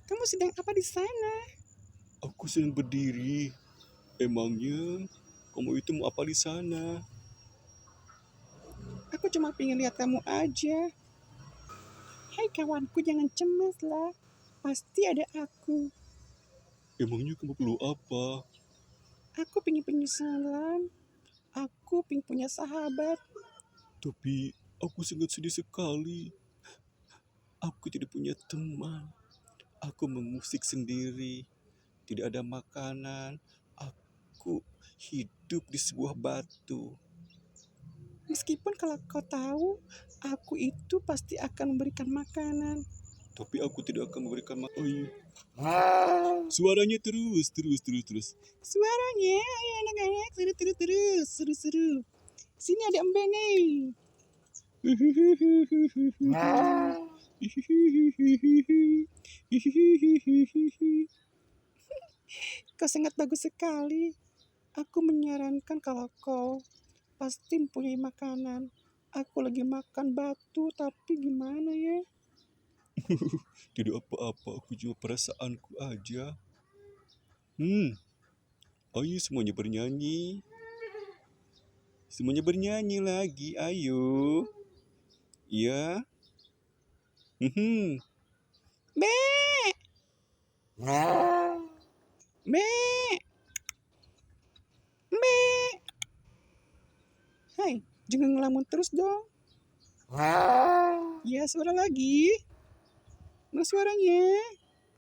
Kamu sedang apa di sana? Aku sedang berdiri. Emangnya kamu itu mau apa di sana? Aku cuma pengen lihat kamu aja. Hai kawanku, jangan cemas lah. Pasti ada aku. Emangnya kamu perlu apa? Aku pengen penyesalan. Aku pengen punya sahabat. Tapi aku sangat sedih sekali. Aku tidak punya teman. Aku mengusik sendiri. Tidak ada makanan. Aku hidup di sebuah batu. Meskipun kalau kau tahu, aku itu pasti akan memberikan makanan. Tapi aku tidak akan memberikan makan. Suaranya terus. Suaranya, ayo anak-anak, seru-seru. Sini ada embe nih. Kau sangat bagus sekali. Aku menyarankan kalau kau pasti mempunyai makanan. Aku lagi makan batu, tapi gimana ya? Tidak apa-apa, aku cuma perasaanku aja. Ayo semuanya bernyanyi. Semuanya bernyanyi lagi, ayo. Ya. Be, be, be. Hai, jangan ngelamun terus dong. Ya, suara lagi. Mana suaranya?